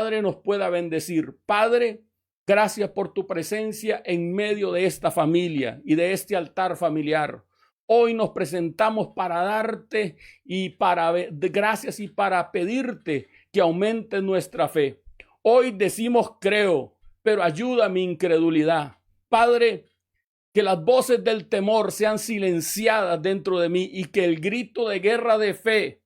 Padre nos pueda bendecir. Padre, gracias por tu presencia en medio de esta familia y de este altar familiar. Hoy nos presentamos para darte gracias y para pedirte que aumente nuestra fe. Hoy decimos creo, pero ayuda a mi incredulidad. Padre, que las voces del temor sean silenciadas dentro de mí y que el grito de guerra de fe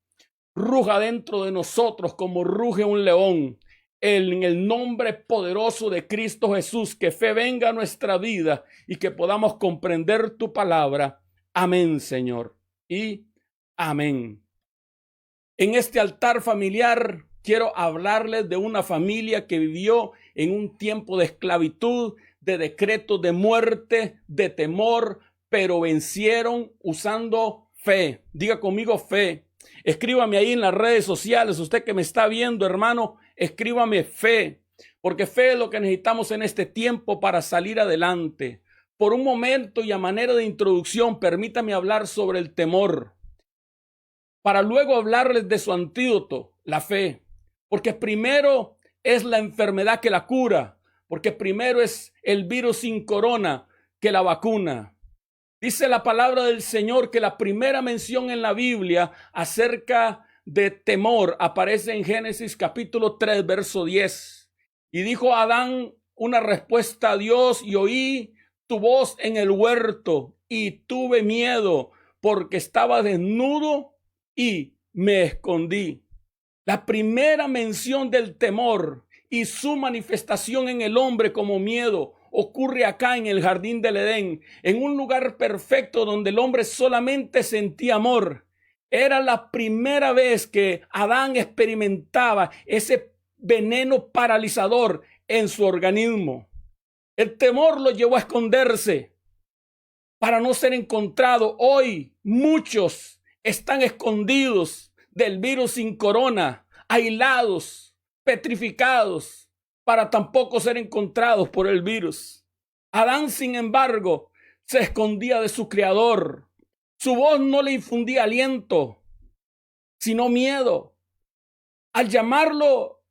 ruja dentro de nosotros como ruge un león. En el nombre poderoso de Cristo Jesús, que fe venga a nuestra vida y que podamos comprender tu palabra. Amén, Señor. Y amén. En este altar familiar quiero hablarles de una familia que vivió en un tiempo de esclavitud, de decretos de muerte, de temor, pero vencieron usando fe. Diga conmigo fe. Escríbame ahí en las redes sociales. Usted que me está viendo, hermano, escríbame fe, porque fe es lo que necesitamos en este tiempo para salir adelante. Por un momento y a manera de introducción, permítame hablar sobre el temor, para luego hablarles de su antídoto, la fe, porque primero es la enfermedad que la cura, porque primero es el virus sin corona que la vacuna. Dice la palabra del Señor que la primera mención en la Biblia acerca de temor aparece en Génesis capítulo 3, verso 10. Y dijo Adán una respuesta a Dios: y oí tu voz en el huerto y tuve miedo porque estaba desnudo y me escondí. La primera mención del temor y su manifestación en el hombre como miedo ocurre acá en el jardín del Edén, en un lugar perfecto donde el hombre solamente sentía amor. Era la primera vez que Adán experimentaba ese veneno paralizador en su organismo. El temor lo llevó a esconderse para no ser encontrado. Hoy muchos están escondidos del virus sin corona, aislados, petrificados, para tampoco ser encontrados por el virus. Adán, sin embargo, se escondía de su creador. Su voz no le infundía aliento, sino miedo. Al llamado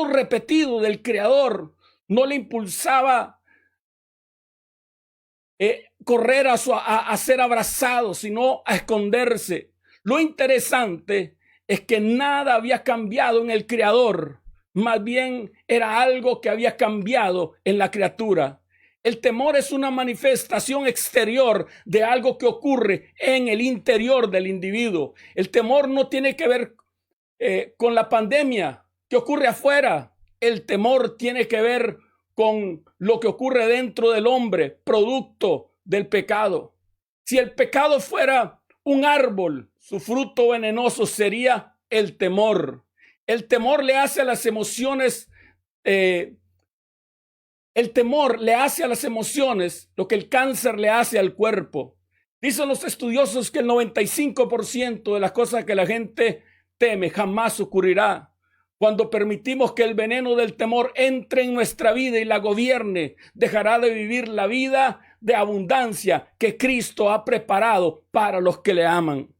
repetido del creador, no le impulsaba correr a ser abrazado, sino a esconderse. Lo interesante es que nada había cambiado en el creador. Más bien era algo que había cambiado en la criatura. El temor es una manifestación exterior de algo que ocurre en el interior del individuo. El temor no tiene que ver con la pandemia que ocurre afuera. El temor tiene que ver con lo que ocurre dentro del hombre, producto del pecado. Si el pecado fuera un árbol, su fruto venenoso sería el temor. El temor le hace a las emociones, el temor le hace a las emociones lo que el cáncer le hace al cuerpo. Dicen los estudiosos que el 95% de las cosas que la gente teme jamás ocurrirá. Cuando permitimos que el veneno del temor entre en nuestra vida y la gobierne, dejará de vivir la vida de abundancia que Cristo ha preparado para los que le aman.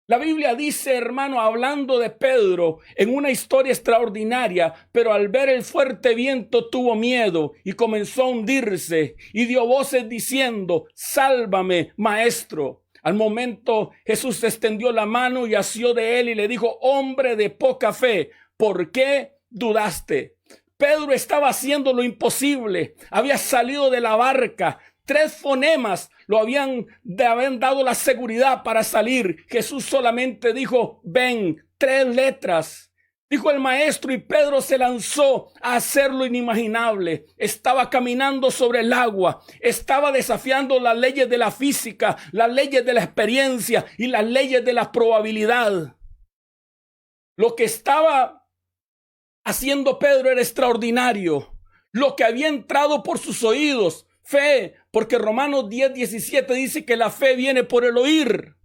La Biblia dice, hermano, hablando de Pedro, en una historia extraordinaria, pero al ver el fuerte viento tuvo miedo y comenzó a hundirse y dio voces diciendo: sálvame, maestro. Al momento Jesús extendió la mano y asió de él y le dijo: hombre de poca fe, ¿por qué dudaste? Pedro estaba haciendo lo imposible. Había salido de la barca. 3 fonemas lo habían dado la seguridad para salir. Jesús solamente dijo: ven. 3 letras. Dijo el maestro, y Pedro se lanzó a hacer lo inimaginable. Estaba caminando sobre el agua. Estaba desafiando las leyes de la física, las leyes de la experiencia y las leyes de la probabilidad. Lo que estaba haciendo Pedro era extraordinario. Lo que había entrado por sus oídos, fe, porque Romanos 10:17 dice que la fe viene por el oír.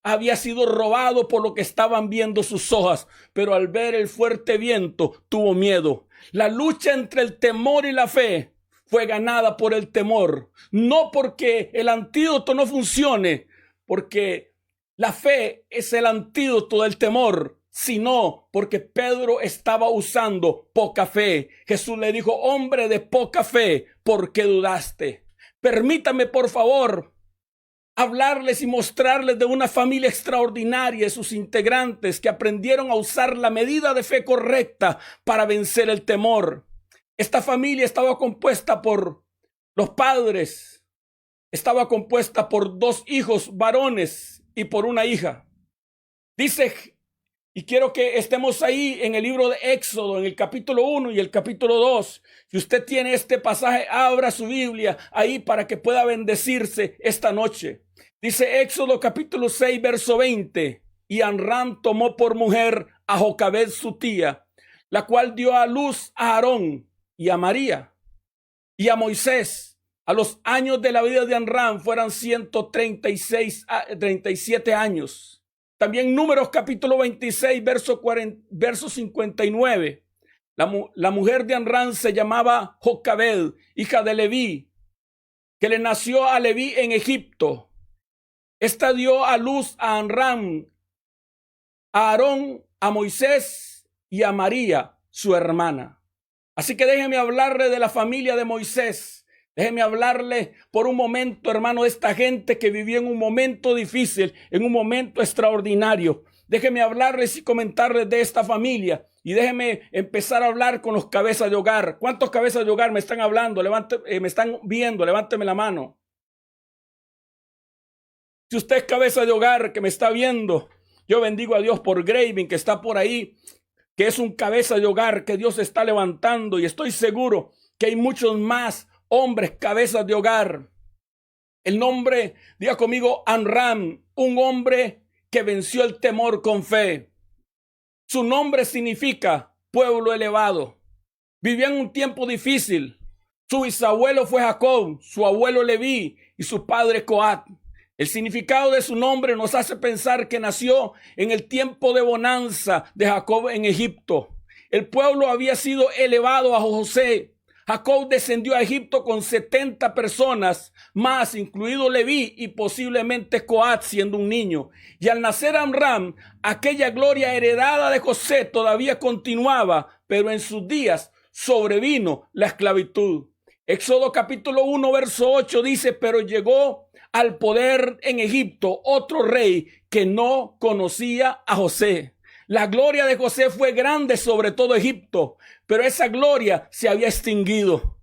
Había sido robado por lo que estaban viendo sus ojos, pero al ver el fuerte viento tuvo miedo. La lucha entre el temor y la fe fue ganada por el temor, no porque el antídoto no funcione, porque la fe es el antídoto del temor. sino porque Pedro estaba usando poca fe. Jesús le dijo: hombre de poca fe, ¿por qué dudaste? Permítame, por favor, hablarles y mostrarles de una familia extraordinaria y sus integrantes que aprendieron a usar la medida de fe correcta para vencer el temor. Esta familia estaba compuesta por los padres, estaba compuesta por 2 hijos varones y por una hija. Dice, y quiero que estemos ahí en el libro de Éxodo, en el capítulo 1 y el capítulo 2. Si usted tiene este pasaje, abra su Biblia ahí para que pueda bendecirse esta noche. Dice Éxodo capítulo 6, verso 20. Y Amram tomó por mujer a Jocabed su tía, la cual dio a luz a Aarón y a María y a Moisés. A los años de la vida de Amram fueran 137 años. También Números capítulo 26, verso 59. La mujer de Amram se llamaba Jocabed, hija de Leví, que le nació a Leví en Egipto. Esta dio a luz a Amram, a Aarón, a Moisés y a María, su hermana. Así que déjeme hablarle de la familia de Moisés. Déjeme hablarle por un momento, hermano, de esta gente que vivió en un momento difícil, en un momento extraordinario. Déjeme hablarles y comentarles de esta familia. Y déjeme empezar a hablar con los cabezas de hogar. ¿Cuántos cabezas de hogar me están hablando? Me están viendo, levánteme la mano. Si usted es cabeza de hogar que me está viendo, yo bendigo a Dios por Graving, que está por ahí, que es un cabeza de hogar que Dios está levantando. Y estoy seguro que hay muchos más hombres, cabezas de hogar. El nombre, diga conmigo, Amram, un hombre que venció el temor con fe. Su nombre significa pueblo elevado. Vivía en un tiempo difícil. Su bisabuelo fue Jacob, su abuelo Leví y su padre Coat. El significado de su nombre nos hace pensar que nació en el tiempo de bonanza de Jacob en Egipto. El pueblo había sido elevado a José. Jacob descendió a Egipto con 70 personas más, incluido Leví y posiblemente Coat siendo un niño. Y al nacer Amram, aquella gloria heredada de José todavía continuaba, pero en sus días sobrevino la esclavitud. Éxodo capítulo 1, verso 8 dice: pero llegó al poder en Egipto otro rey que no conocía a José. La gloria de José fue grande sobre todo Egipto, pero esa gloria se había extinguido.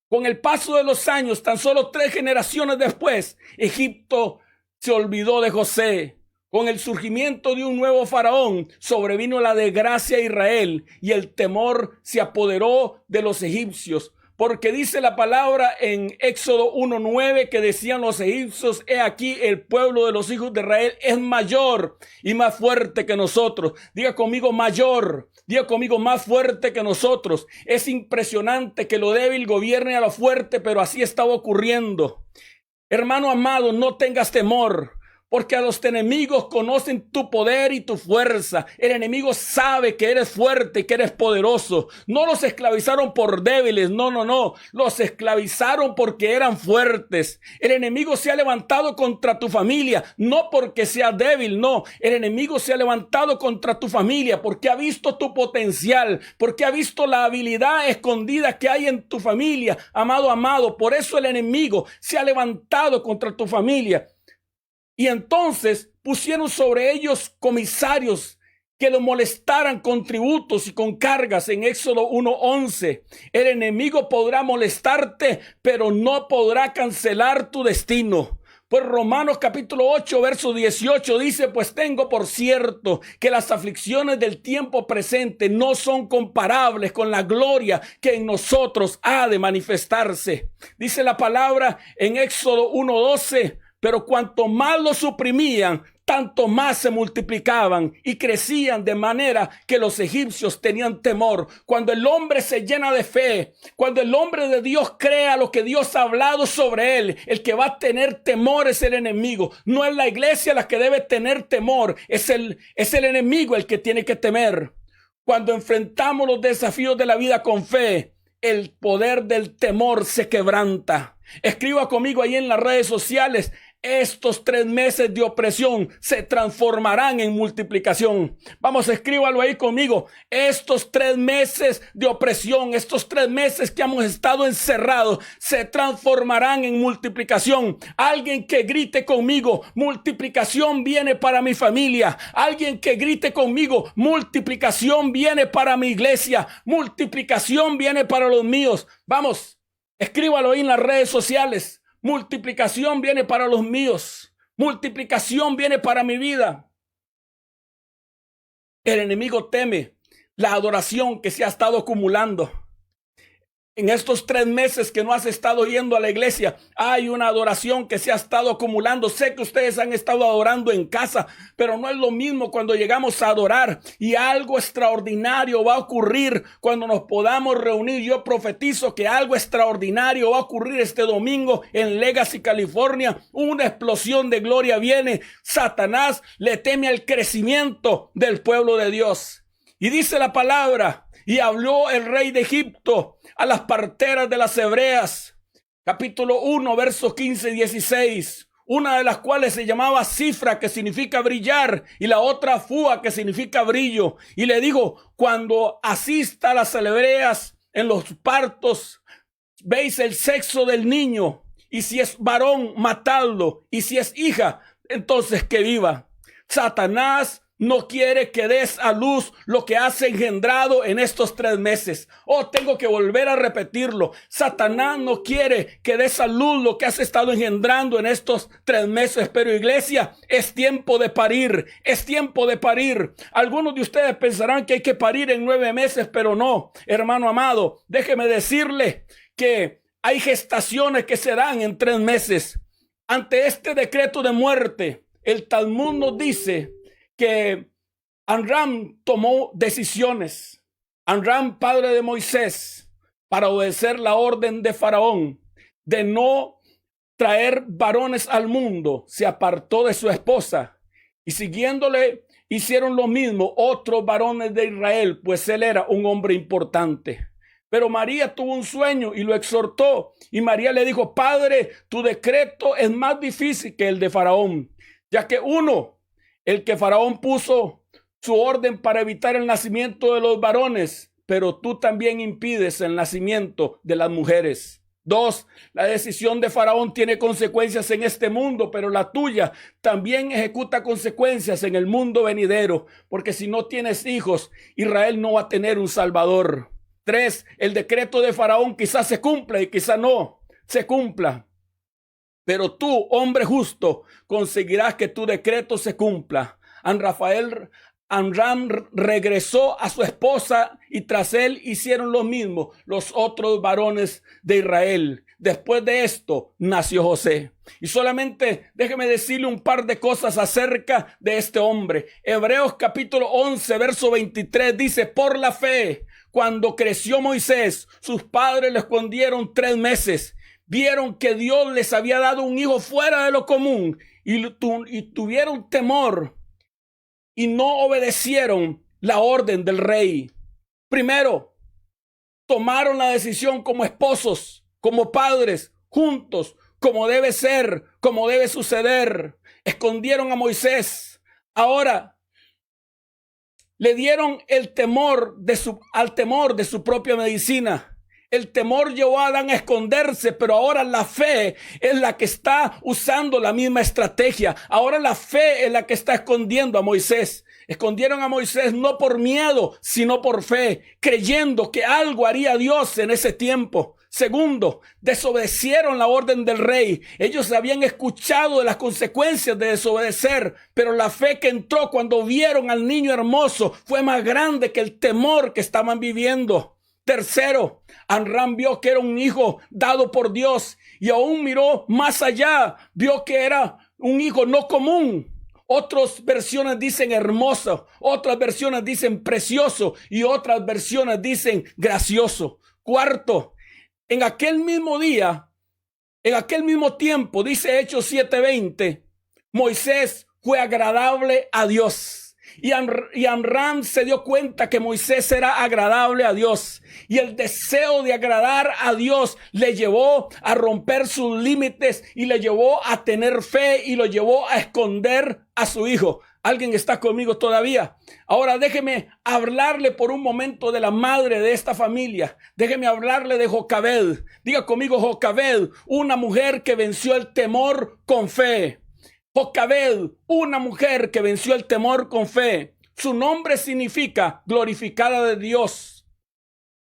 Con el paso de los años, tan solo 3 generaciones después, Egipto se olvidó de José. Con el surgimiento de un nuevo faraón, sobrevino la desgracia a Israel y el temor se apoderó de los egipcios. Porque dice la palabra en Éxodo 1:9 que decían los egipcios: he aquí el pueblo de los hijos de Israel es mayor y más fuerte que nosotros. Diga conmigo mayor, diga conmigo más fuerte que nosotros. Es impresionante que lo débil gobierne a lo fuerte, pero así estaba ocurriendo. Hermano amado, no tengas temor. Porque a los enemigos conocen tu poder y tu fuerza. El enemigo sabe que eres fuerte y que eres poderoso. No los esclavizaron por débiles, no. Los esclavizaron porque eran fuertes. El enemigo se ha levantado contra tu familia, no porque sea débil, no. El enemigo se ha levantado contra tu familia porque ha visto tu potencial, porque ha visto la habilidad escondida que hay en tu familia. Amado, por eso el enemigo se ha levantado contra tu familia. Y entonces pusieron sobre ellos comisarios que lo molestaran con tributos y con cargas. En Éxodo 1:11, el enemigo podrá molestarte, pero no podrá cancelar tu destino. Pues Romanos capítulo 8, verso 18 dice: pues tengo por cierto que las aflicciones del tiempo presente no son comparables con la gloria que en nosotros ha de manifestarse. Dice la palabra en Éxodo 1:12: pero cuanto más lo suprimían, tanto más se multiplicaban y crecían, de manera que los egipcios tenían temor. Cuando el hombre se llena de fe, cuando el hombre de Dios crea lo que Dios ha hablado sobre él, el que va a tener temor es el enemigo. No es la iglesia la que debe tener temor, es el enemigo el que tiene que temer. Cuando enfrentamos los desafíos de la vida con fe, el poder del temor se quebranta. Escriba conmigo ahí en las redes sociales: estos 3 meses de opresión se transformarán en multiplicación. Vamos, escríbalo ahí conmigo. Estos 3 meses de opresión, estos 3 meses que hemos estado encerrados, se transformarán en multiplicación. Alguien que grite conmigo, multiplicación viene para mi familia. Alguien que grite conmigo, multiplicación viene para mi iglesia. Multiplicación viene para los míos. Vamos, escríbalo ahí en las redes sociales. Multiplicación viene para los míos. Multiplicación viene para mi vida. El enemigo teme la adoración que se ha estado acumulando. En estos 3 meses que no has estado yendo a la iglesia, hay una adoración que se ha estado acumulando. Sé que ustedes han estado adorando en casa, pero no es lo mismo cuando llegamos a adorar, y algo extraordinario va a ocurrir cuando nos podamos reunir. Yo profetizo que algo extraordinario va a ocurrir este domingo en Legacy, California. Una explosión de gloria viene. Satanás le teme al crecimiento del pueblo de Dios. Y dice la palabra: y habló el rey de Egipto a las parteras de las hebreas, capítulo 1, versos 15 y 16, una de las cuales se llamaba Cifra, que significa brillar, y la otra Fua, que significa brillo. Y le dijo: cuando asista a las hebreas en los partos, veis el sexo del niño, y si es varón, matadlo, y si es hija, entonces que viva. Satanás no quiere que des a luz lo que has engendrado en estos 3 meses. Tengo que volver a repetirlo. Satanás no quiere que des a luz lo que has estado engendrando en estos 3 meses. Pero iglesia, es tiempo de parir. Es tiempo de parir. Algunos de ustedes pensarán que hay que parir en 9 meses, pero no. Hermano amado, déjeme decirle que hay gestaciones que se dan en 3 meses. Ante este decreto de muerte, el Talmud nos dice que Amram tomó decisiones. Amram, padre de Moisés, para obedecer la orden de Faraón de no traer varones al mundo, se apartó de su esposa, y siguiéndole hicieron lo mismo otros varones de Israel, pues él era un hombre importante. Pero María tuvo un sueño y lo exhortó, y María le dijo: Padre, tu decreto es más difícil que el de Faraón, ya que el que Faraón puso su orden para evitar el nacimiento de los varones, pero tú también impides el nacimiento de las mujeres. 2, la decisión de Faraón tiene consecuencias en este mundo, pero la tuya también ejecuta consecuencias en el mundo venidero, porque si no tienes hijos, Israel no va a tener un salvador. 3, el decreto de Faraón quizás se cumpla y quizás no se cumpla. Pero tú, hombre justo, conseguirás que tu decreto se cumpla. Amram regresó a su esposa, y tras él hicieron lo mismo los otros varones de Israel. Después de esto nació José. Y solamente déjeme decirle un par de cosas acerca de este hombre. Hebreos capítulo 11, verso 23 dice: por la fe, cuando creció Moisés, sus padres le escondieron 3 meses. Vieron que Dios les había dado un hijo fuera de lo común, y tuvieron temor y no obedecieron la orden del rey. Primero, tomaron la decisión como esposos, como padres, juntos, como debe ser, como debe suceder. Escondieron a Moisés. Ahora le dieron el temor al temor de su propia medicina. El temor llevó a Adán a esconderse, pero ahora la fe es la que está usando la misma estrategia. Ahora la fe es la que está escondiendo a Moisés. Escondieron a Moisés no por miedo, sino por fe, creyendo que algo haría Dios en ese tiempo. Segundo, desobedecieron la orden del rey. Ellos habían escuchado de las consecuencias de desobedecer, pero la fe que entró cuando vieron al niño hermoso fue más grande que el temor que estaban viviendo. Tercero, Amram vio que era un hijo dado por Dios, y aún miró más allá, vio que era un hijo no común. Otras versiones dicen hermoso, otras versiones dicen precioso, y otras versiones dicen gracioso. Cuarto, en aquel mismo día, en aquel mismo tiempo, dice Hechos 7:20, Moisés fue agradable a Dios. Y Amram se dio cuenta que Moisés era agradable a Dios. Y el deseo de agradar a Dios le llevó a romper sus límites y le llevó a tener fe y lo llevó a esconder a su hijo. ¿Alguien está conmigo todavía? Ahora déjeme hablarle por un momento de la madre de esta familia. Déjeme hablarle de Jocabed. Diga conmigo Jocabed, una mujer que venció el temor con fe. Jocabed, una mujer que venció el temor con fe. Su nombre significa glorificada de Dios.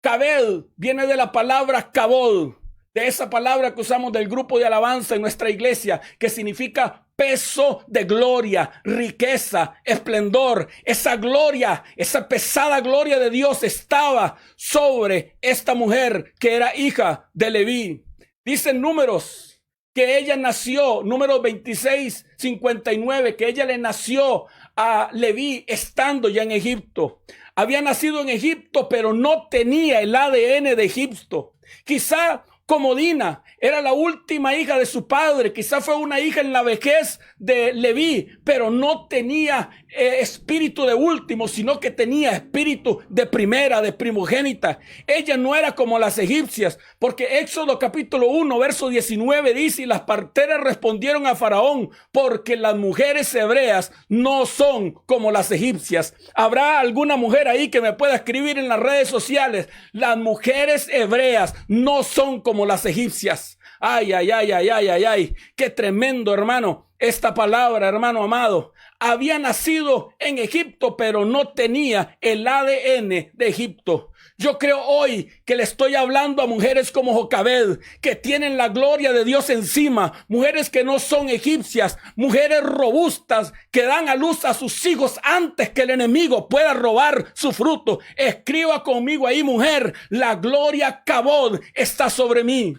Cabed viene de la palabra kabod, de esa palabra que usamos del grupo de alabanza en nuestra iglesia, que significa peso de gloria, riqueza, esplendor. Esa gloria, esa pesada gloria de Dios estaba sobre esta mujer que era hija de Leví. Dicen Números que ella nació, Números 26:59, que ella le nació a Leví estando ya en Egipto. Había nacido en Egipto, pero no tenía el ADN de Egipto. Quizá como Dina era la última hija de su padre, quizá fue una hija en la vejez de Leví, pero no tenía espíritu de último, sino que tenía espíritu de primera, de primogénita. Ella no era como las egipcias, porque Éxodo capítulo 1, verso 19 dice: y las parteras respondieron a Faraón, porque las mujeres hebreas no son como las egipcias. ¿Habrá alguna mujer ahí que me pueda escribir en las redes sociales? Las mujeres hebreas no son como las egipcias. Ay, ay, ay, ay, ay, ay, ay. Qué tremendo, hermano. Esta palabra, hermano amado. Había nacido en Egipto, pero no tenía el ADN de Egipto. Yo creo hoy que le estoy hablando a mujeres como Jocabed, que tienen la gloria de Dios encima, mujeres que no son egipcias, mujeres robustas, que dan a luz a sus hijos antes que el enemigo pueda robar su fruto. Escriba conmigo ahí, mujer, la gloria kabod está sobre mí.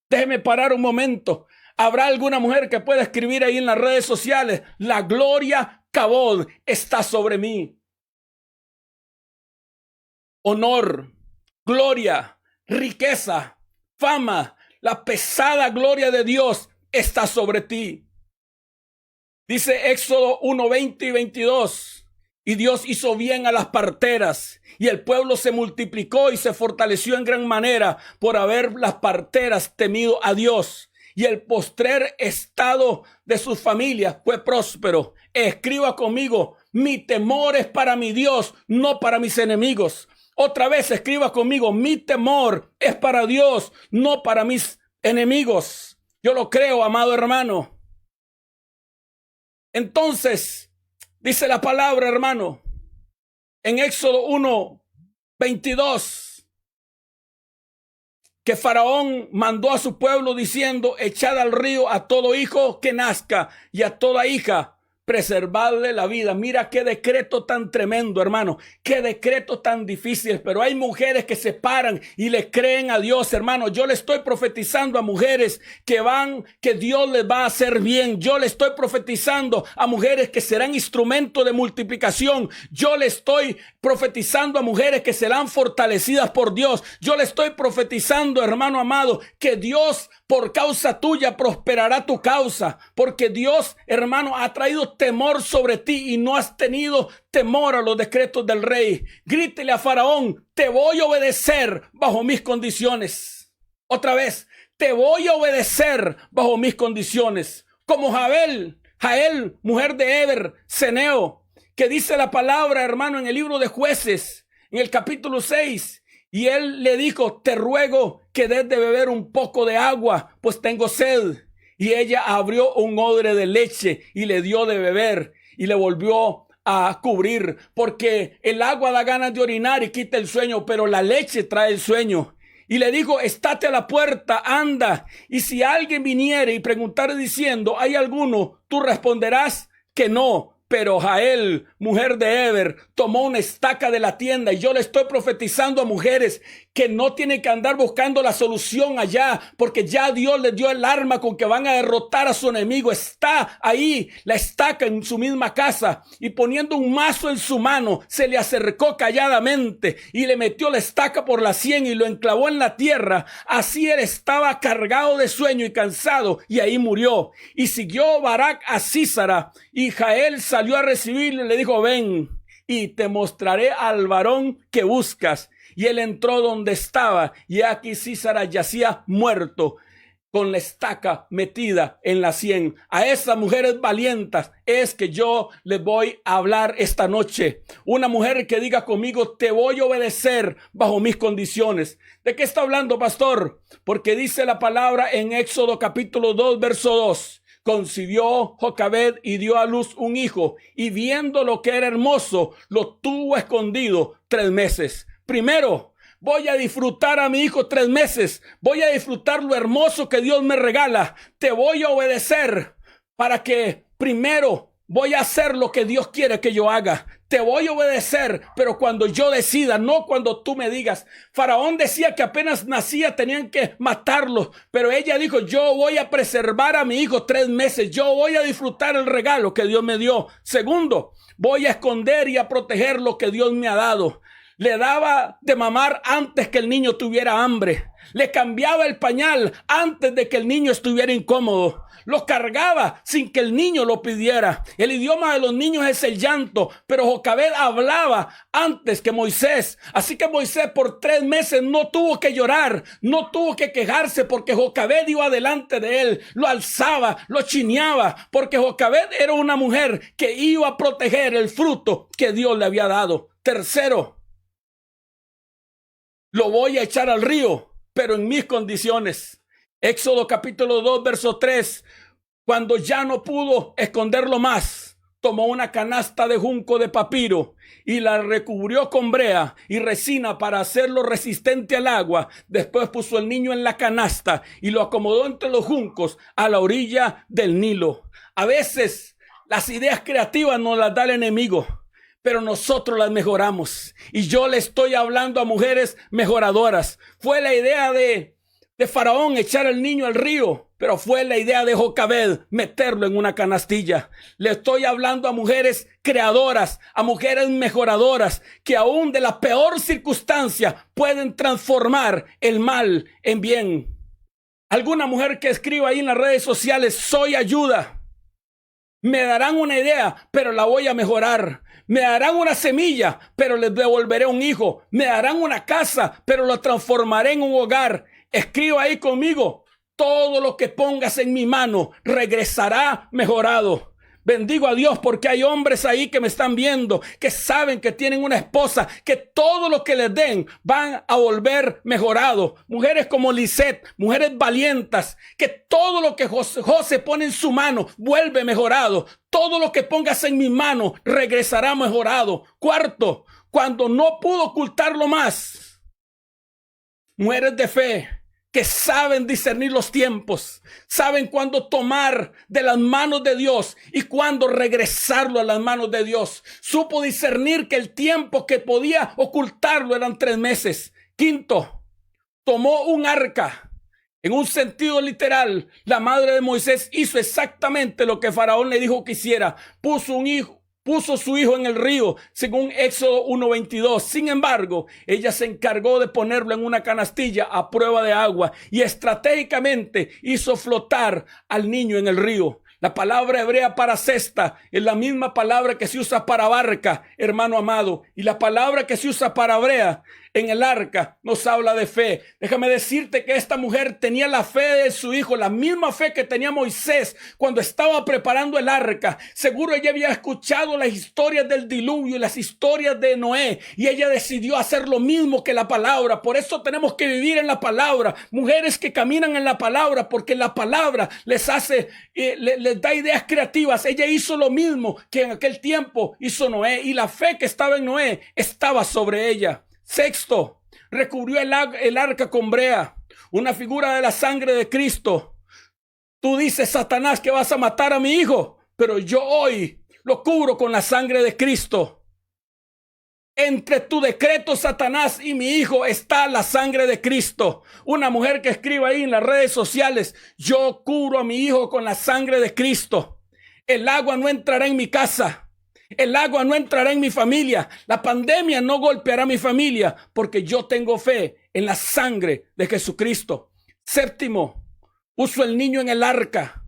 Déjeme parar un momento. ¿Habrá alguna mujer que pueda escribir ahí en las redes sociales? La gloria kabod está sobre mí. Honor, gloria, riqueza, fama, la pesada gloria de Dios está sobre ti. Dice Éxodo 1, 20 y 22. Y Dios hizo bien a las parteras, y el pueblo se multiplicó y se fortaleció en gran manera por haber las parteras temido a Dios. Y el postrer estado de sus familias fue próspero. Escriba conmigo: mi temor es para mi Dios, no para mis enemigos. Otra vez escriba conmigo: mi temor es para Dios, no para mis enemigos. Yo lo creo, amado hermano. Entonces, dice la palabra, hermano, en Éxodo 1, 22, que Faraón mandó a su pueblo diciendo: echad al río a todo hijo que nazca y a toda hija preservarle la vida. Mira qué decreto tan tremendo, hermano, qué decreto tan difícil, pero hay mujeres que se paran y le creen a Dios, hermano. Yo le estoy profetizando a mujeres que Dios les va a hacer bien. Yo le estoy profetizando a mujeres que serán instrumento de multiplicación. Yo le estoy profetizando a mujeres que serán fortalecidas por Dios. Yo le estoy profetizando, hermano amado, que Dios por causa tuya prosperará tu causa, porque Dios, hermano, ha traído temor sobre ti y no has tenido temor a los decretos del rey. Grítele a Faraón: te voy a obedecer bajo mis condiciones. Otra vez, te voy a obedecer bajo mis condiciones. Como Jael, mujer de Eber, Ceneo, que dice la palabra, hermano, en el libro de Jueces, en el capítulo 6, y él le dijo: te ruego que des de beber un poco de agua, pues tengo sed. Y ella abrió un odre de leche y le dio de beber y le volvió a cubrir, porque el agua da ganas de orinar y quita el sueño, pero la leche trae el sueño. Y le dijo: estate a la puerta, anda, y si alguien viniere y preguntare diciendo: ¿hay alguno?, tú responderás que no. Pero Jael, mujer de Eber, tomó una estaca de la tienda. Y yo le estoy profetizando a mujeres que no tienen que andar buscando la solución allá, porque ya Dios les dio el arma con que van a derrotar a su enemigo. Está ahí la estaca en su misma casa, y poniendo un mazo en su mano, se le acercó calladamente y le metió la estaca por la sien y lo enclavó en la tierra. Así él estaba cargado de sueño y cansado, y ahí murió. Y siguió Barak a Sísara, y Jael salió a recibirlo y le dijo: ven. y te mostraré al varón que buscas. Y él entró donde estaba, y aquí Sísara yacía muerto, con la estaca metida en la sien. A esas mujeres valientes es que yo les voy a hablar esta noche. Una mujer que diga conmigo, te voy a obedecer bajo mis condiciones. ¿De qué está hablando, pastor? Porque dice la palabra en Éxodo capítulo 2, verso 2. Concibió Jocabed y dio a luz un hijo, y viendo lo que era hermoso, lo tuvo escondido 3 meses. Primero, voy a disfrutar a mi hijo 3 meses. Voy a disfrutar lo hermoso que Dios me regala. Te voy a obedecer para que primero voy a hacer lo que Dios quiere que yo haga. Te voy a obedecer, pero cuando yo decida, no cuando tú me digas. Faraón decía que apenas nacía tenían que matarlo, pero ella dijo, yo voy a preservar a mi hijo 3 meses. Yo voy a disfrutar el regalo que Dios me dio. Segundo, voy a esconder y a proteger lo que Dios me ha dado. Le daba de mamar antes que el niño tuviera hambre. Le cambiaba el pañal antes de que el niño estuviera incómodo. Lo cargaba sin que el niño lo pidiera. El idioma de los niños es el llanto, pero Jocabed hablaba antes que Moisés. Así que Moisés por 3 meses no tuvo que llorar, no tuvo que quejarse, porque Jocabed iba delante de él, lo alzaba, lo chineaba, porque Jocabed era una mujer que iba a proteger el fruto que Dios le había dado. Tercero, lo voy a echar al río, pero en mis condiciones. Éxodo capítulo 2, verso 3. Cuando ya no pudo esconderlo más, tomó una canasta de junco de papiro y la recubrió con brea y resina para hacerlo resistente al agua. Después puso el niño en la canasta y lo acomodó entre los juncos a la orilla del Nilo. A veces las ideas creativas nos las da el enemigo, pero nosotros las mejoramos. Y yo le estoy hablando a mujeres mejoradoras. Fue la idea de Faraón echar al niño al río, pero fue la idea de Jocabed meterlo en una canastilla. Le estoy hablando a mujeres creadoras, a mujeres mejoradoras, que aún de la peor circunstancia pueden transformar el mal en bien. Alguna mujer que escriba ahí en las redes sociales, soy ayuda. Me darán una idea, pero la voy a mejorar. Me darán una semilla, pero les devolveré un hijo. Me darán una casa, pero la transformaré en un hogar. Escriba ahí conmigo. Todo lo que pongas en mi mano regresará mejorado. Bendigo a Dios porque hay hombres ahí que me están viendo, que saben que tienen una esposa, que todo lo que les den van a volver mejorado. Mujeres como Lisette, mujeres valientes, que todo lo que José pone en su mano vuelve mejorado. Todo lo que pongas en mi mano regresará mejorado. Cuarto, cuando no pudo ocultarlo más, mujeres de fe, que saben discernir los tiempos, saben cuándo tomar de las manos de Dios y cuándo regresarlo a las manos de Dios. Supo discernir que el tiempo que podía ocultarlo eran 3 meses. Quinto, tomó un arca. En un sentido literal, la madre de Moisés hizo exactamente lo que Faraón le dijo que hiciera. Puso su hijo en el río, según Éxodo 1:22. Sin embargo, ella se encargó de ponerlo en una canastilla a prueba de agua y estratégicamente hizo flotar al niño en el río. La palabra hebrea para cesta es la misma palabra que se usa para barca, hermano amado. Y la palabra que se usa para brea en el arca nos habla de fe. Déjame decirte que esta mujer tenía la fe de su hijo, la misma fe que tenía Moisés cuando estaba preparando el arca. Seguro ella había escuchado las historias del diluvio y las historias de Noé, y ella decidió hacer lo mismo que la palabra. Por eso tenemos que vivir en la palabra. Mujeres que caminan en la palabra, porque la palabra les hace, les da ideas creativas. Ella hizo lo mismo que en aquel tiempo hizo Noé, y la fe que estaba en Noé estaba sobre ella. Sexto, recubrió el arca con brea, una figura de la sangre de Cristo. Tú dices, Satanás, que vas a matar a mi hijo, pero yo hoy lo cubro con la sangre de Cristo. Entre tu decreto, Satanás, y mi hijo está la sangre de Cristo. Una mujer que escriba ahí en las redes sociales, yo cubro a mi hijo con la sangre de Cristo. El agua no entrará en mi casa. El agua no entrará en mi familia. La pandemia no golpeará a mi familia, porque yo tengo fe en la sangre de Jesucristo. Séptimo, puso el niño en el arca.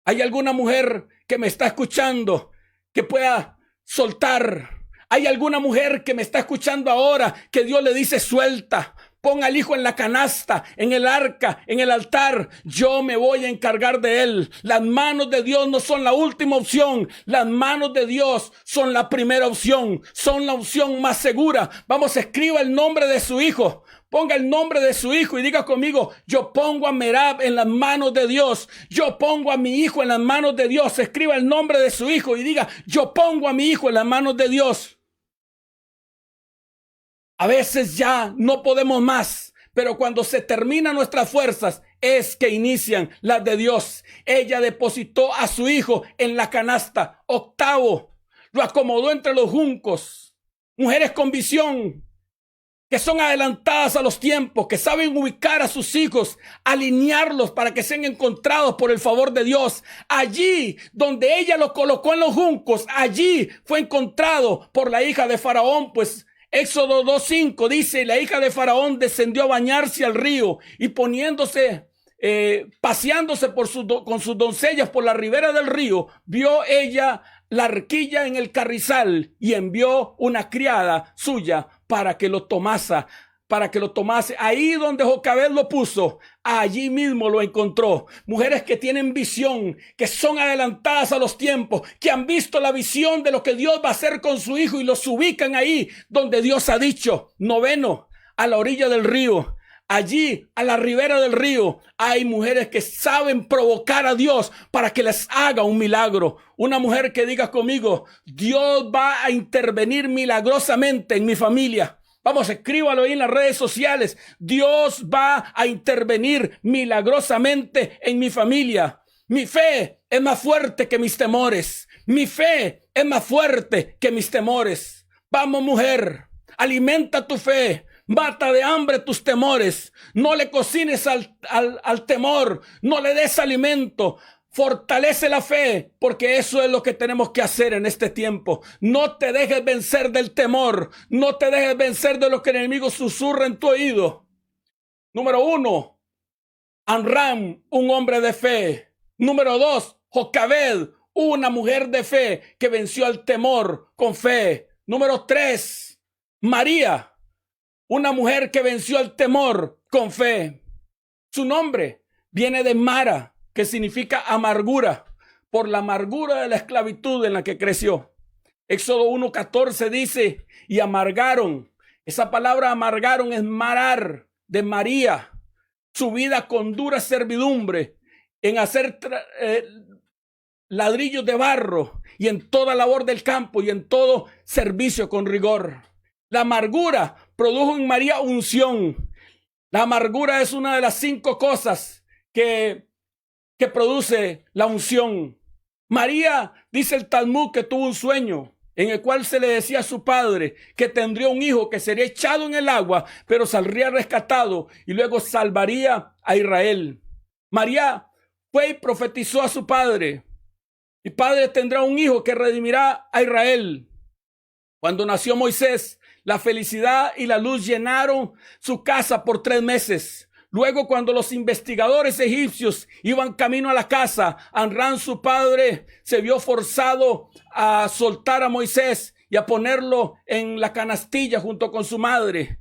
¿Hay alguna mujer que me está escuchando que pueda soltar Hay alguna mujer que me está escuchando ahora que Dios le dice suelta. Pon al hijo en la canasta, en el arca, en el altar. Yo me voy a encargar de él. Las manos de Dios no son la última opción. Las manos de Dios son la primera opción. Son la opción más segura. Vamos, escriba el nombre de su hijo. Ponga el nombre de su hijo y diga conmigo, yo pongo a Merab en las manos de Dios. Yo pongo a mi hijo en las manos de Dios. Escriba el nombre de su hijo y diga, yo pongo a mi hijo en las manos de Dios. A veces ya no podemos más, pero cuando se terminan nuestras fuerzas es que inician las de Dios. Ella depositó a su hijo en la canasta. Octavo, lo acomodó entre los juncos. Mujeres con visión, que son adelantadas a los tiempos, que saben ubicar a sus hijos, alinearlos para que sean encontrados por el favor de Dios. Allí donde ella lo colocó en los juncos, allí fue encontrado por la hija de Faraón, pues Éxodo 2:5 dice, la hija de Faraón descendió a bañarse al río y poniéndose, paseándose con sus doncellas por la ribera del río, vio ella la arquilla en el carrizal y envió una criada suya para que lo tomase. Ahí donde Jocabed lo puso, allí mismo lo encontró. Mujeres que tienen visión, que son adelantadas a los tiempos, que han visto la visión de lo que Dios va a hacer con su hijo y los ubican ahí donde Dios ha dicho. Noveno, a la orilla del río. Allí, a la ribera del río, hay mujeres que saben provocar a Dios para que les haga un milagro. Una mujer que diga conmigo, Dios va a intervenir milagrosamente en mi familia. Vamos, escríbalo ahí en las redes sociales. Dios va a intervenir milagrosamente en mi familia. Mi fe es más fuerte que mis temores. Mi fe es más fuerte que mis temores. Vamos, mujer, alimenta tu fe. Mata de hambre tus temores. No le cocines al temor. No le des alimento. Fortalece la fe, porque eso es lo que tenemos que hacer en este tiempo. No te dejes vencer del temor. No te dejes vencer de lo que el enemigo susurra en tu oído. Número 1, Amram, un hombre de fe. Número 2, Jocabed, una mujer de fe que venció al temor con fe. Número 3, María, una mujer que venció al temor con fe. Su nombre viene de Mara, que significa amargura, por la amargura de la esclavitud en la que creció. Éxodo 1:14 dice, y amargaron. Esa palabra amargaron es marar, de María, su vida con dura servidumbre, en hacer ladrillos de barro y en toda labor del campo y en todo servicio con rigor. La amargura produjo en María unción. La amargura es una de las 5 cosas que produce la unción. María, dice el Talmud, que tuvo un sueño en el cual se le decía a su padre que tendría un hijo que sería echado en el agua, pero saldría rescatado y luego salvaría a Israel. María fue y profetizó a su padre. Mi padre tendrá un hijo que redimirá a Israel. Cuando nació Moisés, la felicidad y la luz llenaron su casa por 3 meses. Luego, cuando los investigadores egipcios iban camino a la casa, Amram, su padre, se vio forzado a soltar a Moisés y a ponerlo en la canastilla junto con su madre.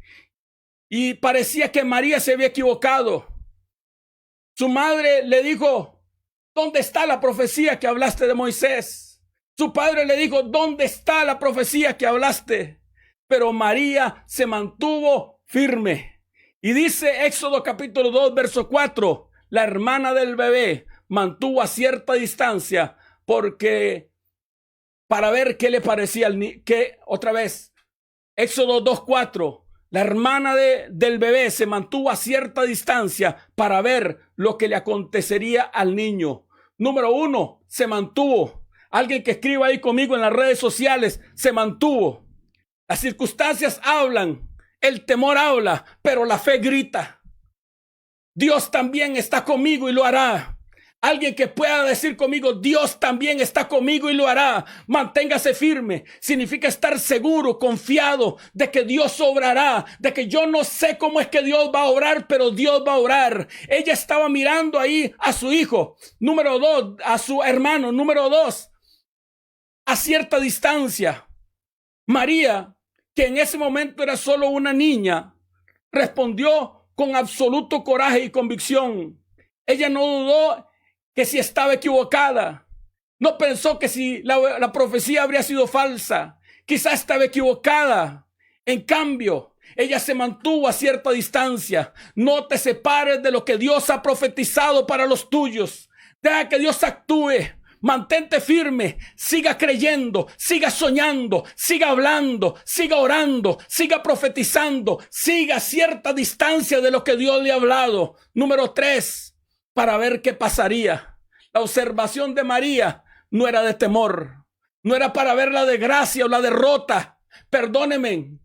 Y parecía que María se había equivocado. Su madre le dijo, ¿dónde está la profecía que hablaste de Moisés? Su padre le dijo, ¿dónde está la profecía que hablaste? Pero María se mantuvo firme. Y dice Éxodo capítulo 2, verso 4, la hermana del bebé mantuvo a cierta distancia para ver qué le parecía al niño. Otra vez, Éxodo 2:4, la hermana del bebé se mantuvo a cierta distancia para ver lo que le acontecería al niño. Número 1, se mantuvo. Alguien que escriba ahí conmigo en las redes sociales, se mantuvo. Las circunstancias hablan. El temor habla, pero la fe grita. Dios también está conmigo y lo hará. Alguien que pueda decir conmigo, Dios también está conmigo y lo hará. Manténgase firme. Significa estar seguro, confiado de que Dios obrará, de que yo no sé cómo es que Dios va a obrar, pero Dios va a obrar. Ella estaba mirando ahí a su hijo. Número 2, a su hermano. Número 2, a cierta distancia. María, que en ese momento era solo una niña, respondió con absoluto coraje y convicción. Ella no dudó que si estaba equivocada. No pensó que si la profecía habría sido falsa. Quizás estaba equivocada. En cambio, ella se mantuvo a cierta distancia. No te separes de lo que Dios ha profetizado para los tuyos. Deja que Dios actúe. Mantente firme, siga creyendo, siga soñando, siga hablando, siga orando, siga profetizando, siga a cierta distancia de lo que Dios le ha hablado. Número 3, para ver qué pasaría. La observación de María no era de temor, no era para ver la desgracia o la derrota. Perdónenme.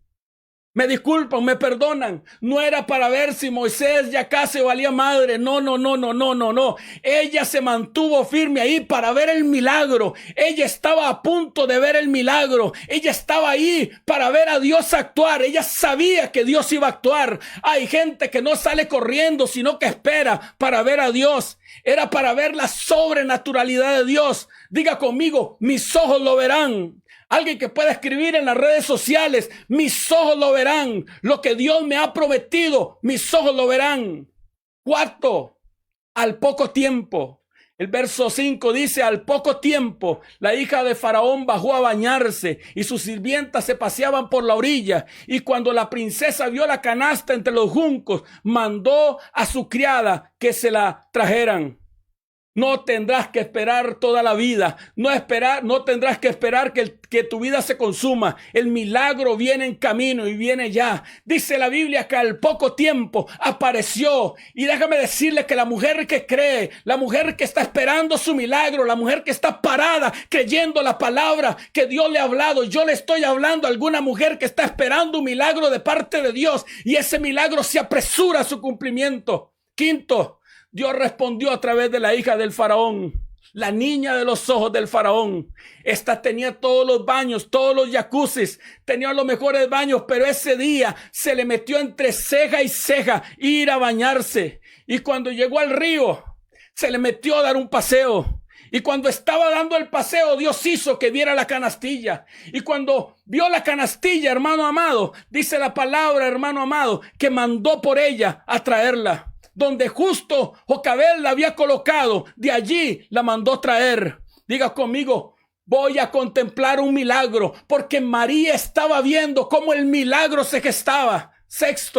Me disculpan, me perdonan. No era para ver si Moisés ya casi valía madre. No. Ella se mantuvo firme ahí para ver el milagro. Ella estaba a punto de ver el milagro. Ella estaba ahí para ver a Dios actuar. Ella sabía que Dios iba a actuar. Hay gente que no sale corriendo, sino que espera para ver a Dios. Era para ver la sobrenaturalidad de Dios. Diga conmigo, mis ojos lo verán. Alguien que pueda escribir en las redes sociales, mis ojos lo verán. Lo que Dios me ha prometido, mis ojos lo verán. 4, al poco tiempo. El verso 5 dice, al poco tiempo, la hija de Faraón bajó a bañarse y sus sirvientas se paseaban por la orilla. Y cuando la princesa vio la canasta entre los juncos, mandó a su criada que se la trajeran. No tendrás que esperar toda la vida. No tendrás que esperar que tu vida se consuma. El milagro viene en camino y viene ya. Dice la Biblia que al poco tiempo apareció. Y déjame decirle que la mujer que cree, la mujer que está esperando su milagro, la mujer que está parada creyendo la palabra que Dios le ha hablado. Yo le estoy hablando a alguna mujer que está esperando un milagro de parte de Dios y ese milagro se apresura a su cumplimiento. 5, Dios respondió a través de la hija del faraón, la niña de los ojos del faraón. Esta tenía todos los baños, todos los jacuzzis, tenía los mejores baños, pero ese día se le metió entre ceja y ceja ir a bañarse. Y cuando llegó al río, se le metió a dar un paseo. Y cuando estaba dando el paseo, Dios hizo que viera la canastilla. Y cuando vio la canastilla, hermano amado, dice la palabra, hermano amado, que mandó por ella a traerla. Donde justo Jocabed la había colocado, de allí la mandó traer. Diga conmigo, voy a contemplar un milagro, porque María estaba viendo cómo el milagro se gestaba. 6,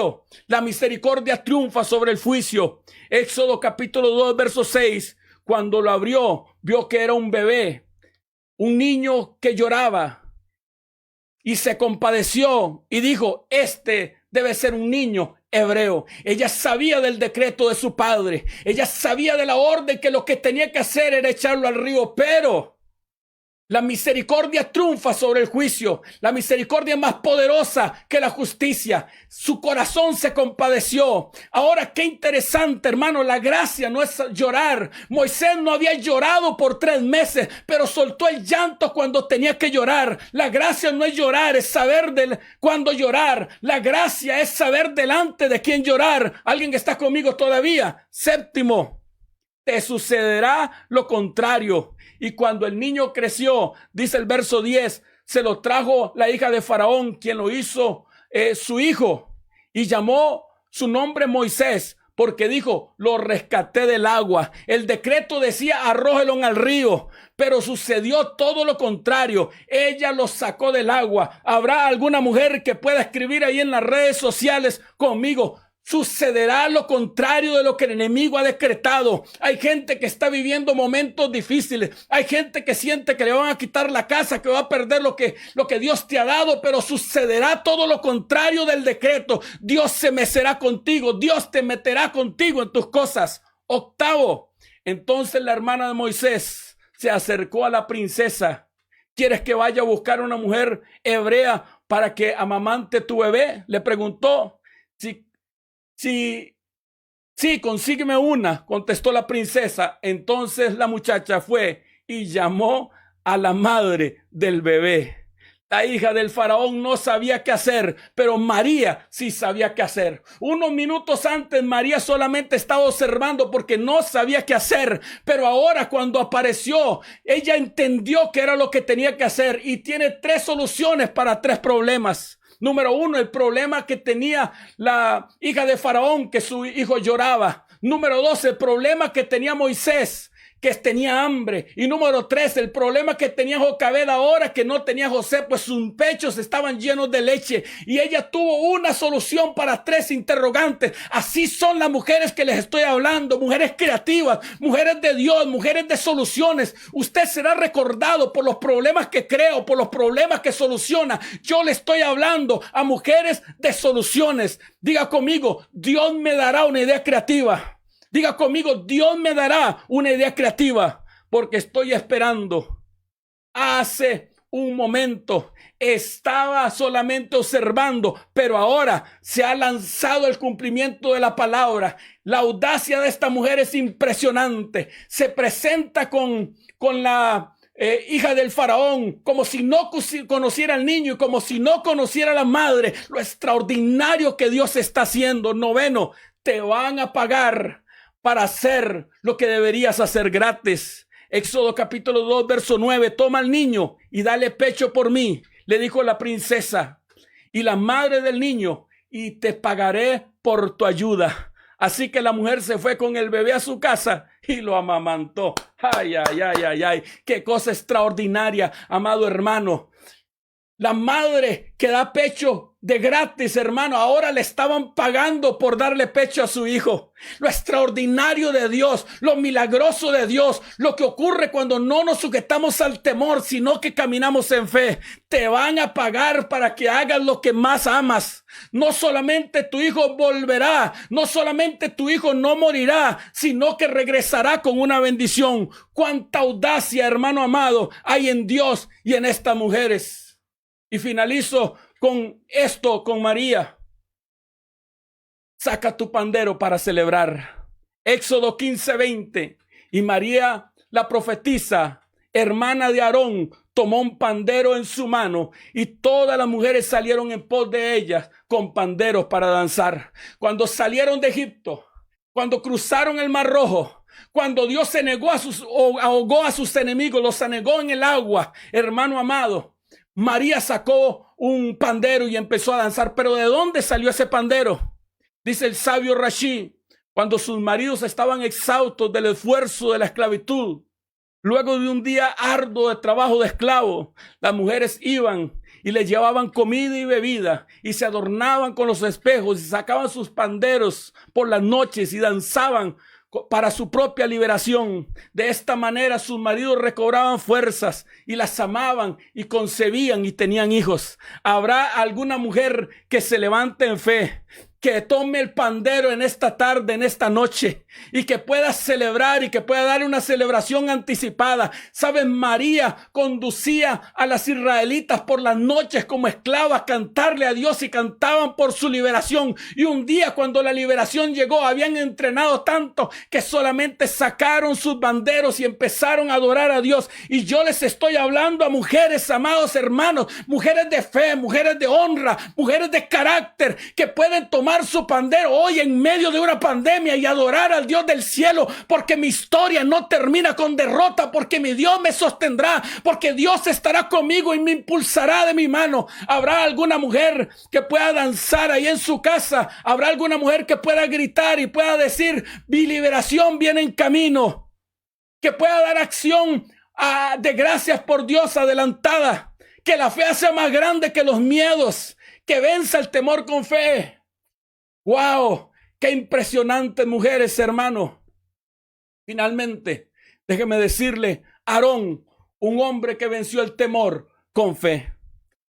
la misericordia triunfa sobre el juicio. Éxodo capítulo 2, verso 6. Cuando lo abrió, vio que era un bebé, un niño que lloraba, y se compadeció y dijo, este debe ser un niño hebreo. Ella sabía del decreto de su padre. Ella sabía de la orden que lo que tenía que hacer era echarlo al río, pero la misericordia triunfa sobre el juicio. La misericordia es más poderosa que la justicia. Su corazón se compadeció. Ahora, qué interesante, hermano. La gracia no es llorar. Moisés no había llorado por 3 meses, pero soltó el llanto cuando tenía que llorar. La gracia no es llorar, es saber cuándo llorar. La gracia es saber delante de quién llorar. ¿Alguien que está conmigo todavía? 7, te sucederá lo contrario. Y cuando el niño creció, dice el verso 10, se lo trajo la hija de Faraón, quien lo hizo su hijo, y llamó su nombre Moisés, porque dijo, lo rescaté del agua. El decreto decía, arrójelo al río, pero sucedió todo lo contrario. Ella lo sacó del agua. ¿Habrá alguna mujer que pueda escribir ahí en las redes sociales conmigo? Sucederá lo contrario de lo que el enemigo ha decretado. Hay gente que está viviendo momentos difíciles. Hay gente que siente que le van a quitar la casa, que va a perder lo que Dios te ha dado, pero sucederá todo lo contrario del decreto. Dios se mecerá contigo. Dios te meterá contigo en tus cosas. 8, entonces la hermana de Moisés se acercó a la princesa. ¿Quieres que vaya a buscar una mujer hebrea para que amamante tu bebé? Le preguntó. Sí, consígueme una, contestó la princesa. Entonces la muchacha fue y llamó a la madre del bebé. La hija del faraón no sabía qué hacer, pero María sí sabía qué hacer. Unos minutos antes María solamente estaba observando porque no sabía qué hacer, pero ahora cuando apareció, ella entendió qué era lo que tenía que hacer y tiene 3 soluciones para 3 problemas. Número 1, el problema que tenía la hija de faraón, que su hijo lloraba. Número 2, el problema que tenía Moisés, que tenía hambre. Y número 3, el problema que tenía Jocabed ahora, que no tenía José, pues sus pechos estaban llenos de leche. Y ella tuvo una solución para 3 interrogantes. Así son las mujeres que les estoy hablando, mujeres creativas, mujeres de Dios, mujeres de soluciones. Usted será recordado por los problemas que creo, por los problemas que soluciona. Yo le estoy hablando a mujeres de soluciones. Diga conmigo, Dios me dará una idea creativa. Diga conmigo, Dios me dará una idea creativa, porque estoy esperando. Hace un momento estaba solamente observando, pero ahora se ha lanzado el cumplimiento de la palabra. La audacia de esta mujer es impresionante. Se presenta con la hija del faraón, como si no conociera al niño y como si no conociera a la madre. Lo extraordinario que Dios está haciendo. 9, te van a pagar para hacer lo que deberías hacer gratis. Éxodo capítulo 2, verso 9. Toma al niño y dale pecho por mí, le dijo la princesa y la madre del niño, y te pagaré por tu ayuda. Así que la mujer se fue con el bebé a su casa y lo amamantó. Ay, ay, ay, ay, ay. Qué cosa extraordinaria, amado hermano. La madre que da pecho de gratis, hermano, ahora le estaban pagando por darle pecho a su hijo. Lo extraordinario de Dios, lo milagroso de Dios, lo que ocurre cuando no nos sujetamos al temor, sino que caminamos en fe. Te van a pagar para que hagas lo que más amas. No solamente tu hijo volverá, no solamente tu hijo no morirá, sino que regresará con una bendición. Cuánta audacia, hermano amado, hay en Dios y en estas mujeres. Y finalizo con esto, con María. Saca tu pandero para celebrar. Éxodo 15:20. Y María, la profetisa, hermana de Aarón, tomó un pandero en su mano y todas las mujeres salieron en pos de ellas con panderos para danzar. Cuando salieron de Egipto, cuando cruzaron el Mar Rojo, cuando Dios se negó ahogó a sus enemigos, los anegó en el agua, hermano amado, María sacó un pandero y empezó a danzar. Pero ¿de dónde salió ese pandero? Dice el sabio Rashi, cuando sus maridos estaban exhaustos del esfuerzo de la esclavitud, luego de un día arduo de trabajo de esclavo, las mujeres iban y les llevaban comida y bebida y se adornaban con los espejos y sacaban sus panderos por las noches y danzaban para su propia liberación. De esta manera sus maridos recobraban fuerzas y las amaban y concebían y tenían hijos. ¿Habrá alguna mujer que se levante en fe, que tome el pandero en esta tarde, en esta noche, y que pueda celebrar y que pueda dar una celebración anticipada? ¿Saben? María conducía a las israelitas por las noches como esclavas, cantarle a Dios, y cantaban por su liberación. Y un día, cuando la liberación llegó, habían entrenado tanto que solamente sacaron sus banderos y empezaron a adorar a Dios. Y yo les estoy hablando a mujeres, amados hermanos, mujeres de fe, mujeres de honra, mujeres de carácter, que pueden tomar su pandero hoy en medio de una pandemia y adorar al Dios del cielo, porque mi historia no termina con derrota, porque mi Dios me sostendrá, porque Dios estará conmigo y me impulsará de mi mano. ¿Habrá alguna mujer que pueda danzar ahí en su casa? ¿Habrá alguna mujer que pueda gritar y pueda decir: mi liberación viene en camino? Que pueda dar acción de gracias por Dios adelantada, que la fe sea más grande que los miedos, que venza el temor con fe. ¡Wow! ¡Qué impresionantes mujeres, hermano! Finalmente, déjeme decirle, Aarón, un hombre que venció el temor con fe.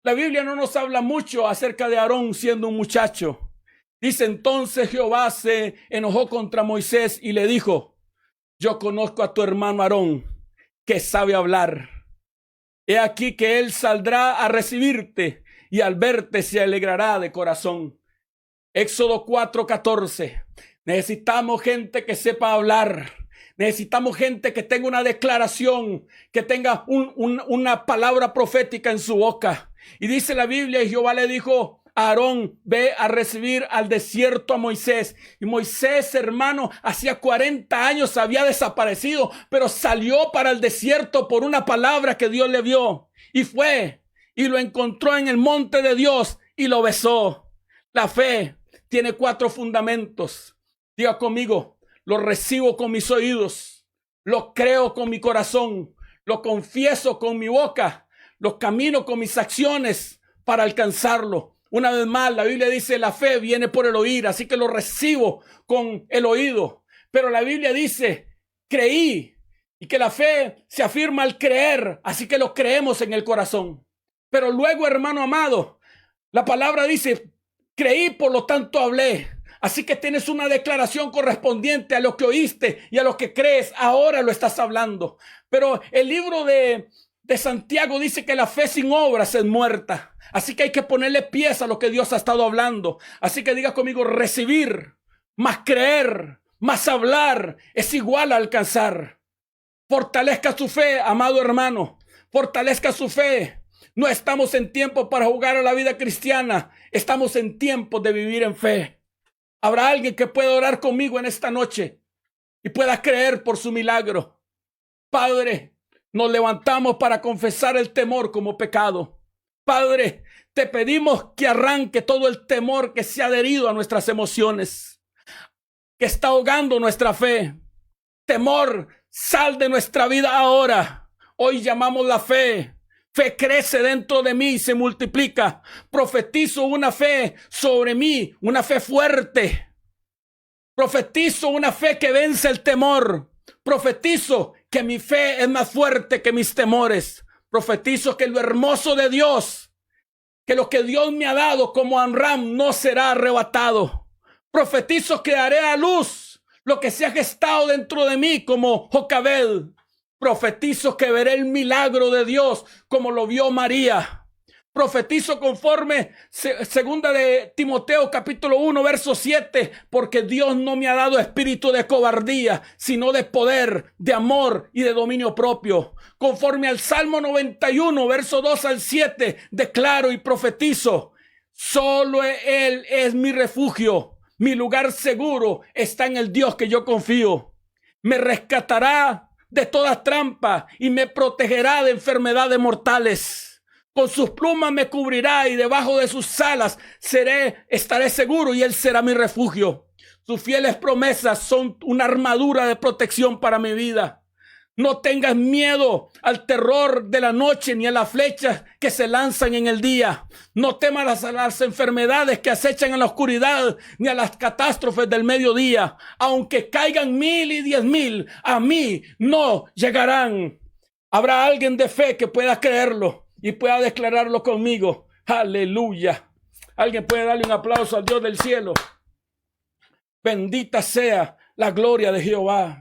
La Biblia no nos habla mucho acerca de Aarón siendo un muchacho. Dice: entonces Jehová se enojó contra Moisés y le dijo: yo conozco a tu hermano Aarón, que sabe hablar. He aquí que él saldrá a recibirte y al verte se alegrará de corazón. Éxodo 4:14. Necesitamos gente que sepa hablar. Necesitamos gente que tenga una declaración, que tenga una palabra profética en su boca. Y dice la Biblia, y Jehová le dijo a Aarón, ve a recibir al desierto a Moisés. Y Moisés, hermano, hacía 40 años había desaparecido, pero salió para el desierto por una palabra que Dios le dio. Y fue y lo encontró en el monte de Dios y lo besó. La fe tiene 4 fundamentos. Diga conmigo, lo recibo con mis oídos, lo creo con mi corazón, lo confieso con mi boca, lo camino con mis acciones para alcanzarlo. Una vez más, la Biblia dice, la fe viene por el oír, así que lo recibo con el oído. Pero la Biblia dice, creí, y que la fe se afirma al creer, así que lo creemos en el corazón. Pero luego, hermano amado, la palabra dice, creí, por lo tanto hablé. Así que tienes una declaración correspondiente a lo que oíste y a lo que crees. Ahora lo estás hablando. Pero el libro de Santiago dice que la fe sin obras es muerta. Así que hay que ponerle pies a lo que Dios ha estado hablando. Así que diga conmigo, recibir más creer, más hablar es igual a alcanzar. Fortalezca su fe, amado hermano. Fortalezca su fe. No estamos en tiempo para jugar a la vida cristiana. Estamos en tiempo de vivir en fe. Habrá alguien que pueda orar conmigo en esta noche y pueda creer por su milagro. Padre, nos levantamos para confesar el temor como pecado. Padre, te pedimos que arranque todo el temor que se ha adherido a nuestras emociones, que está ahogando nuestra fe. Temor, sal de nuestra vida ahora. Hoy llamamos la fe. Fe crece dentro de mí y se multiplica. Profetizo una fe sobre mí, una fe fuerte. Profetizo una fe que vence el temor. Profetizo que mi fe es más fuerte que mis temores. Profetizo que lo hermoso de Dios, que lo que Dios me ha dado como Amram no será arrebatado. Profetizo que daré a luz lo que se ha gestado dentro de mí como Jocabed. Profetizo que veré el milagro de Dios como lo vio María. Profetizo conforme segunda de Timoteo capítulo 1 verso 7, porque Dios no me ha dado espíritu de cobardía, sino de poder, de amor y de dominio propio. Conforme al Salmo 91 verso 2 al 7, declaro y profetizo, solo Él es mi refugio, mi lugar seguro está en el Dios que yo confío. Me rescatará de toda trampa y me protegerá de enfermedades mortales. Con sus plumas me cubrirá y debajo de sus alas estaré seguro y Él será mi refugio. Sus fieles promesas son una armadura de protección para mi vida. No tengas miedo al terror de la noche ni a las flechas que se lanzan en el día. No temas a las enfermedades que acechan en la oscuridad ni a las catástrofes del mediodía. Aunque caigan 1000 y 10,000, a mí no llegarán. Habrá alguien de fe que pueda creerlo y pueda declararlo conmigo. Aleluya. Alguien puede darle un aplauso al Dios del cielo. Bendita sea la gloria de Jehová.